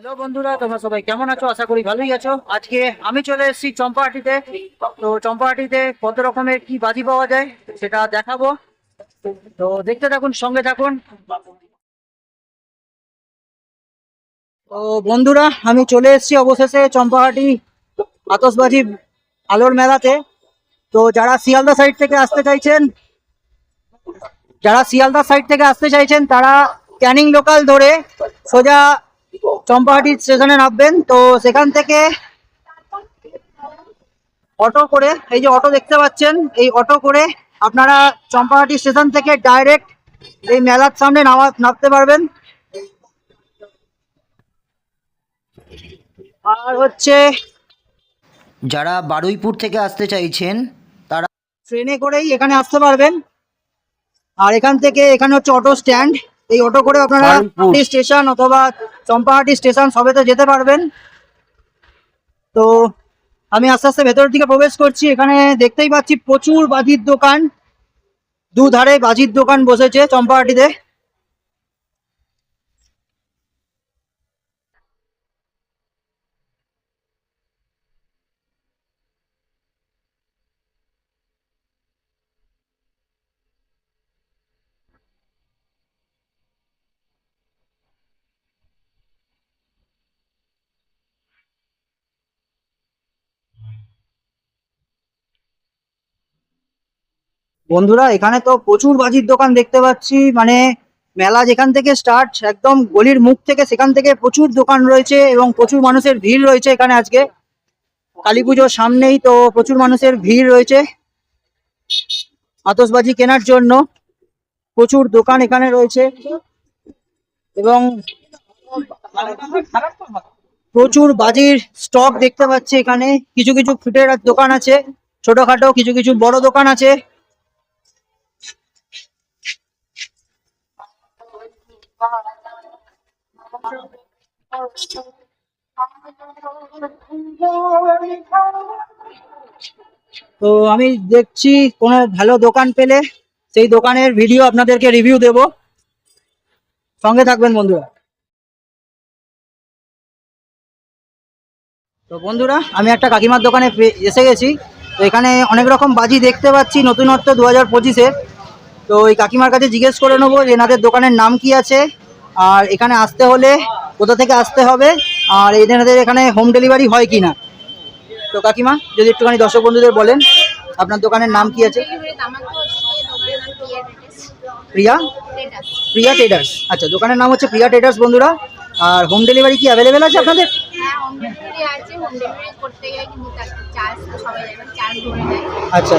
Hello বন্ধুরা, তোমরা সবাই কেমন আছো? আশা করি ভালোই আছো। আজকে আমি চলে এসেছি চম্পাহাটিতে। তো চম্পাহাটিতে কত রকমের কি বাজি পাওয়া যায় সেটা দেখাবো। তো দেখতে থাকুন, সঙ্গে থাকুন। তো বন্ধুরা, আমি চলে এসেছি অবশেষে চম্পাহাটি আতশবাজি আলোর মেলাতে। তো যারা শিয়ালদা সাইড থেকে আসতে চাইছেন তারা ক্যানিং লোকাল ধরে সোজা চম্পাহাটি স্টেশনে নামবেন। তো সেখান থেকে অটো করে, এই যে অটো দেখতে পাচ্ছেন, এই অটো করে আপনারা চম্পাহাটি স্টেশন থেকে ডাইরেক্ট এই মেলার সামনে নামতে পারবেন। আর হচ্ছে যারা বারুইপুর থেকে আসতে চাইছেন তারা ট্রেনে করেই এখানে আসতে পারবেন। আর এখানে হচ্ছে অটো স্ট্যান্ড। এই অটো করে আপনারা স্টেশন অথবা চম্পাহাটি স্টেশন সবেতে যেতে পারবেন। তো আমি আস্তে আস্তে ভেতরের দিকে প্রবেশ করছি। এখানে দেখতেই পাচ্ছি প্রচুর বাজির দোকান, দুধারে বাজির দোকান বসেছে চম্পাহাটিতে। বন্ধুরা, এখানে তো প্রচুর বাজির দোকান দেখতে পাচ্ছি। মানে মেলা যেখান থেকে স্টার্ট, একদম গলির মুখ থেকে, সেখান থেকে প্রচুর দোকান রয়েছে এবং প্রচুর মানুষের ভিড় রয়েছে এখানে। আজকে কালী পুজোর সামনেই, তো প্রচুর মানুষের ভিড় রয়েছে আতশবাজি কেনার জন্য। প্রচুর দোকান এখানে রয়েছে এবং প্রচুর বাজির স্টক দেখতে পাচ্ছি এখানে। কিছু কিছু ফুটের দোকান আছে, ছোটখাটো কিছু কিছু বড় দোকান আছে। তো আমি দেখছি কোনো ভালো দোকান পেলে সেই দোকানের ভিডিও আপনাদেরকে রিভিউ দেব। সঙ্গে থাকবেন বন্ধুরা। তো বন্ধুরা, আমি একটা কাকিমার দোকানে এসে গেছি। তো এখানে অনেক রকম বাজি দেখতে পাচ্ছি, নতুনত্ব 2025-এর। তো এই কাকিমার কাছে জিজ্ঞেস করে নেবো যে এনাদের দোকানের নাম কি আছে, আর এখানে আসতে হলে কোথা থেকে আসতে হবে, আর এনাদের এখানে হোম ডেলিভারি হয় কি না। তো কাকিমা, যদি একটুখানি দর্শক বন্ধুদের বলেন আপনার দোকানের নাম কি আছে? প্রিয়া প্রিয়া ট্রেডার্স। আচ্ছা, দোকানের নাম হচ্ছে প্রিয়া ট্রেডার্স বন্ধুরা। আর হোম ডেলিভারি কি অ্যাভেলেবেল আছে আপনাদের? আচ্ছা,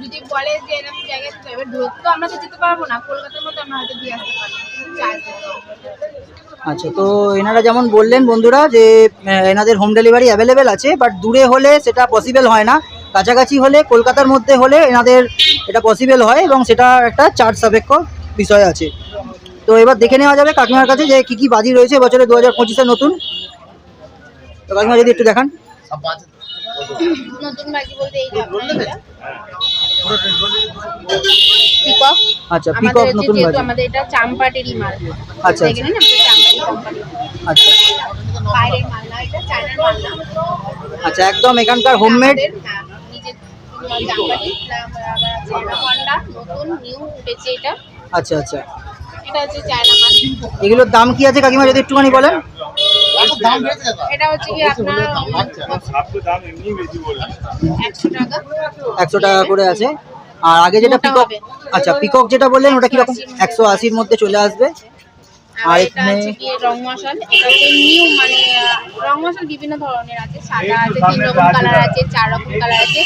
যদি বলে যে এরকম জায়গায় এবার দূরত্ব আমরা তো যেতে পারবো না, কলকাতার মধ্যে আমরা হয়তো দিয়ে আসতে পারবো। আচ্ছা, তো এনারা যেমন বললেন বন্ধুরা যে এনাদের হোম ডেলিভারি অ্যাভেলেবেল আছে, বাট দূরে হলে সেটা পসিবল হয় না। কাছাকাছি হলে, কলকাতার মধ্যে হলে এনাদের এটা পসিবল হয় এবং সেটা একটা চার্জ সাপেক্ষ বিষয় আছে। তো এবার দেখে নেওয়া যাবে কাকিমার কাছে যে কি কি বাজি রয়েছে বছরে 2025-এর নতুন। তো কাকিমা, যদি একটু দেখান। নতুন বাজি বলতে এই পিকক। আচ্ছা, পিকক নতুন বাজি। আমাদের এটা চাম্পাটেরই মাল। আচ্ছা, এখানে না আমাদের চাম্পাটি কোম্পানি। আচ্ছা, বাইরের মাল না, এটা চায়নার মাল না। আচ্ছা, একদম এখানকার হোমমেড। নিজের চাম্পাটি। এটা হন্ডা নতুন নিউ উঠেছে এটা। আচ্ছা আচ্ছা, এটা হচ্ছে চায়না মাল। এগুলোর দাম কি আছে কাকিমা, যদি একটুখানি বলেন? এটা হচ্ছে কি আপনার 100 টাকা। 100 টাকা করে আছে। আর আগে যেটা পিকক, আচ্ছা পিকক যেটা বললেন ওটা কিরকম? 180-র মধ্যে চলে আসবে। আর এটা হচ্ছে কি রং মশাল। এটা হচ্ছে নিউ, মানে রং মশাল বিভিন্ন ধরনের আছে। সাদা আছে, 3 রকম কালার আছে, 4 রকম কালার আছে।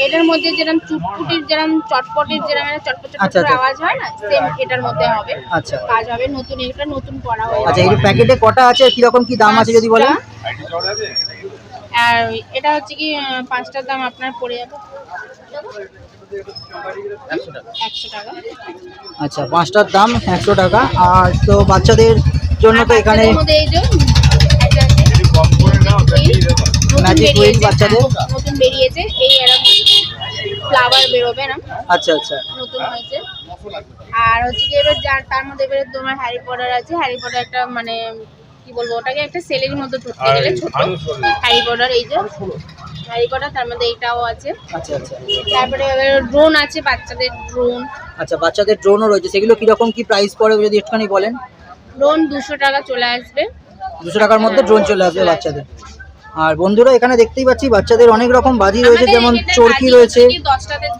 এটার মধ্যে যেরকম চুটপুটির, যেরকম চটপটির, যেরকম চটপট চটপট আওয়াজ হয় না, সেম এটার মধ্যে হবে। আচ্ছা, কাজ হবে নতুন, এটা নতুন করা হয়েছে। আচ্ছা, এই প্যাকেটে কটা আছে, কি রকম কি দাম আছে যদি বলেন? আর এটা হচ্ছে কি 5টার দাম আপনার পড়ে যাবে 100 টাকা। আচ্ছা, 5টার দাম 100 টাকা। আর তো বাচ্চাদের জন্য তো এখানে ম্যাজিক হুইল বাচ্চাদের নতুন বেরিয়েছে। এই এরকম ফ্লাওয়ার বেরোবে না। আচ্ছা আচ্ছা, নতুন হয়েছে। আর আর হচ্ছে কি এবার তার মধ্যে এবারে তোমার হ্যারি পটার আছে, হ্যারি পটার একটা মানে কি বলবো ওটাকে একটা সেলের মধ্যে ধরতে গেলে ছোট হ্যারি পটার, এই যে হ্যারি পটার, তার মধ্যে এইটাও আছে। আচ্ছা আচ্ছা তারপরে ড্রোন আছে, বাচ্চাদের ড্রোন। আচ্ছা, বাচ্চাদের ড্রোনও রয়েছে, সেগুলো কিরকম কি প্রাইস পড়ে যদি একটুখানি বলেন? ড্রোন 200 টাকা চলে আসবে। 200 টাকার মধ্যে ড্রোন চলে আসবে বাচ্চাদের। আর বন্ধুরা এখানে দেখতেই পাচ্ছি বাচ্চাদের অনেক রকম বাজি রয়েছে, যেমন চরকি রয়েছে।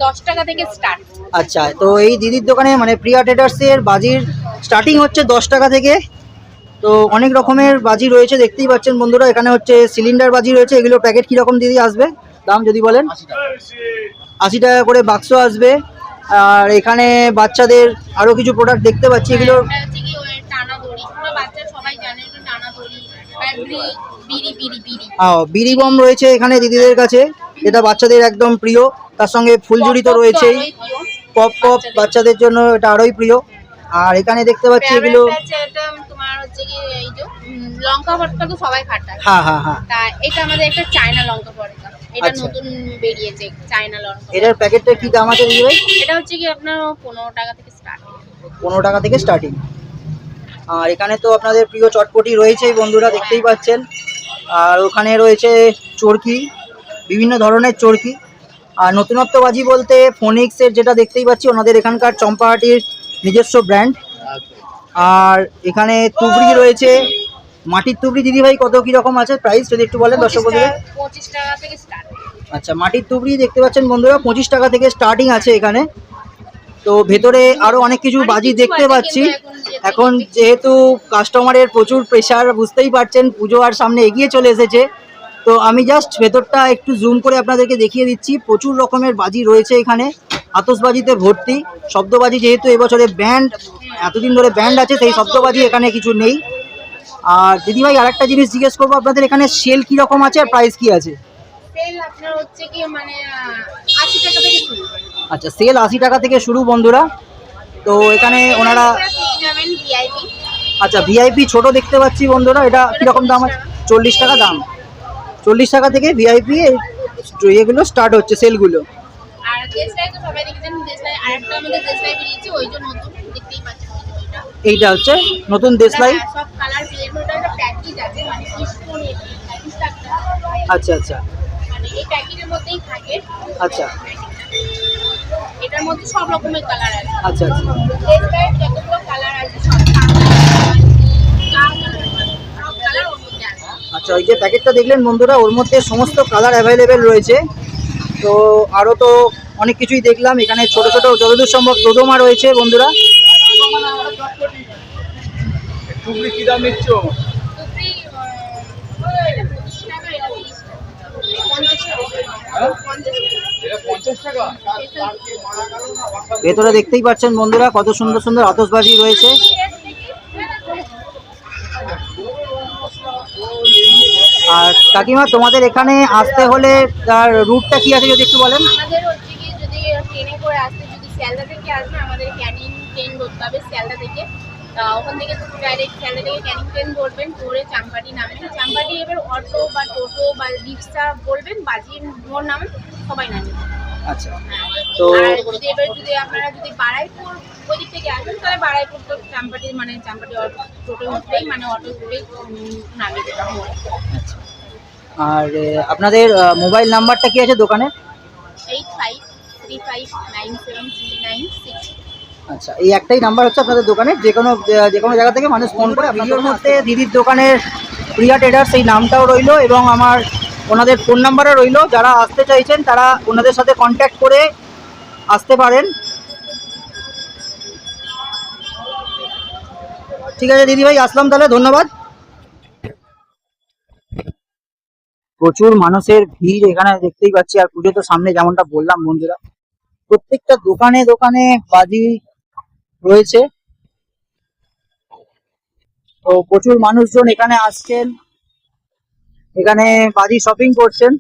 10 টাকা থেকে স্টার্ট। আচ্ছা, তো এই দিদির দোকানে মানে প্রিয়া ট্রেডার্সের বাজির স্টার্টিং হচ্ছে 10 টাকা থেকে। তো অনেক রকমের বাজি রয়েছে দেখতেই পাচ্ছেন বন্ধুরা। এখানে হচ্ছে সিলিন্ডার বাজি রয়েছে, এগুলো প্যাকেট কিরকম দিদি আসবে দাম যদি বলেন? 80 টাকা করে বাক্স আসবে। আর এখানে বাচ্চাদের আরো কিছু প্রোডাক্ট দেখতে পাচ্ছি, এগুলো টানা দড়ি, পুরো বাচ্চা সবাই জানে ওটা টানা দড়ি। আর বিড়ি বিড়ি বিড়ি বিড়ি বম রয়েছে এখানে দিদিদের কাছে, এটা বাচ্চাদের একদম প্রিয়। তার সঙ্গে ফুলঝুরি তো রয়েছেই, পপ পপ বাচ্চাদের জন্য এটা আরোই প্রিয়। আর এখানে দেখতে পাচ্ছি এগুলো তোমার হচ্ছে কি এই যে লঙ্কা ভর্তা তো সবাই খাটায়। হ্যাঁ হ্যাঁ হ্যাঁ, তা এটা আমাদের একটা চায়না লঙ্কা ভর্তা, এটা আচ্ছা। নতুন বেরিয়েছে চায়না লঙ্কা। এটার প্যাকেটটা কি দাম আছে দিদি ভাই? এটা হচ্ছে কি আপনার 15 টাকা থেকে স্টার্ট। 15 টাকা থেকে স্টার্টিং। আর এখানে তো আপনাদের প্রিয় চটপটি রয়েছেই বন্ধুরা, দেখতেই পাচ্ছেন। আর ওখানে রয়েছে চরকি, বিভিন্ন ধরনের চরকি। আর নতুনত্ব বাজি বলতে ফোনিক্সের যেটা দেখতেই পাচ্ছি, ওনাদের এখানকার চম্পাহাটির নিজস্ব ব্র্যান্ড। আর এখানে তুবড়ি রয়েছে, মাটির তুবড়ি দিদি ভাই কত কিরকম আছে প্রাইস যদি একটু বলেন দর্শক বন্ধুদের? 25 টাকা থেকে স্টার্ট। আচ্ছা, মাটির তুবড়ি দেখতে পাচ্ছেন বন্ধুরা 25 টাকা থেকে স্টার্টিং আছে এখানে। তো ভেতরে আরো অনেক কিছু বাজি দেখতে পাচ্ছি। এখন যেহেতু কাস্টমারের প্রচুর প্রেসার, বুঝতেই পারছেন পুজো আর সামনে এগিয়ে চলে এসেছে, তো আমি জাস্ট ভেতরটা একটু জুম করে আপনাদেরকে দেখিয়ে দিচ্ছি। প্রচুর রকমের বাজি রয়েছে এখানে, আতশবাজিতে ভর্তি। শব্দবাজি যেহেতু এবছরে ব্যান্ড, এতদিন ধরে ব্যান্ড আছে, সেই শব্দবাজি এখানে কিছু নেই। আর দিদিভাই আরেকটা জিনিস জিজ্ঞেস করবো, আপনাদের এখানে সেল কি রকম আছে আর প্রাইস কি আছে? সেল আপনার হচ্ছে কি মানে 80 টাকা থেকে শুরু। আচ্ছা, সেল 80 টাকা থেকে শুরু বন্ধুরা। তো এখানে ওনারা ভিআইপি। আচ্ছা, ভিআইপি ছোট দেখতে পাচ্ছি বন্ধুরা, এটা কিরকম দাম আছে? 40 টাকা দাম। 40 টাকা থেকে ভিআইপি এগুলো স্টার্ট হচ্ছে সেলগুলো। আর দেশলাই তো সবাই দেখেছেন, দেশলাই আরেকটা আমাদের দেশলাই বেরিয়েছে, ওই যে নতুন দেখতেই পাচ্ছেন ওইটা। এইটা হচ্ছে নতুন দেশলাই। সব কালার বের হয়ে একটা প্যাকেজ আছে, মানে কিস্টোন প্যাকেজ থাকে। আচ্ছা আচ্ছা, মানে এই প্যাকেজের মধ্যেই থাকে। আচ্ছা এটার মধ্যে সব রকমের কালার আছে। আচ্ছা আচ্ছা, দেশলাইয়ের যতগুলো কালার আছে সব কালার সব কালার ওর মধ্যে আছে। আচ্ছা, ওই যে প্যাকেটটা দেখলেন বন্ধুরা, ওর মধ্যে সমস্ত কালার অ্যাভেলেবেল রয়েছে। তো আরও তো অনেক কিছুই দেখলাম এখানে, ছোট ছোট যতদূর সম্ভব দোদমা রয়েছে বন্ধুরা। টুকরি কি দাম নিচ্ছ? টুকরি এটা 25 টাকা, এটা 30 টাকা, 50 টাকা, 50 টাকা। ভেতরে দেখতেই পাচ্ছেন বন্ধুরা কত সুন্দর সুন্দর আতশবাজি রয়েছে। আর কাকিমা তোমাদের এখানে আসতে হলে তার রুটটা কি আছে যদি একটু বলেন? আমাদের হচ্ছে কি যদি ট্রেনে করে আসতে, যদি শিয়ালদা থেকে আসবে আমাদের ক্যানিং ট্রেন ধরতে হবে শিয়ালদা থেকে। ওখান থেকে ডাইরেক্ট শিয়ালদা থেকে ক্যানিং ট্রেন ধরবেন, ধরে চাম্পাটি নামবেন। চাম্পাটি এবার অটো বা টোটো বা রিক্সা বলবেন, বাজির মোড় নামেন, সবাই নামবেন। আচ্ছা, তো আর যদি আপনারা যদি বারাইপুর ওই দিক থেকে আসেন, তাহলে বারাইপুর তো চাম্পাটি মানে চাম্পাটি টোটো উঠলেই মানে অটো উঠলেই নামিয়ে দেওয়া মোড়ে। আচ্ছা, আর আপনাদের মোবাইল নাম্বারটা কি আছে দোকানে? 8535973996। আচ্ছা, এই একটাই নাম্বার হচ্ছে আপনাদের দোকানে, যে কোনো জায়গা থেকে মানুষ ফোন করে। ভিডিওর মধ্যে দিদির দোকানের প্রিয়া ট্রেডার্স এই নামটাও রইলো এবং আমার ওনাদের ফোন নাম্বারও রইলো। যারা আসতে চাইছেন তারা ওনাদের সাথে কন্ট্যাক্ট করে আসতে পারেন। ঠিক আছে দিদিভাই, আসলাম তাহলে, ধন্যবাদ। প্রচুর মানুষের ভিড় এখানে দেখতেই পাচ্ছি। আর পুজো তো সামনে, যেমনটা বললাম বন্ধুরা, প্রত্যেকটা দোকানে দোকানে বাজি রয়েছে। তো প্রচুর মানুষজন এখানে আসছেন, এখানে বাজি শপিং করছেন।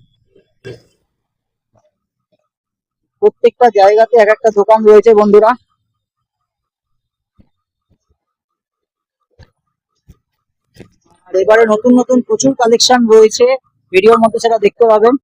প্রত্যেকটা জায়গাতে এক একটা দোকান রয়েছে বন্ধুরা। আর এবারে নতুন নতুন প্রচুর কালেকশন রয়েছে, ভিডিওর মধ্যে সেটা দেখতে পাবেন।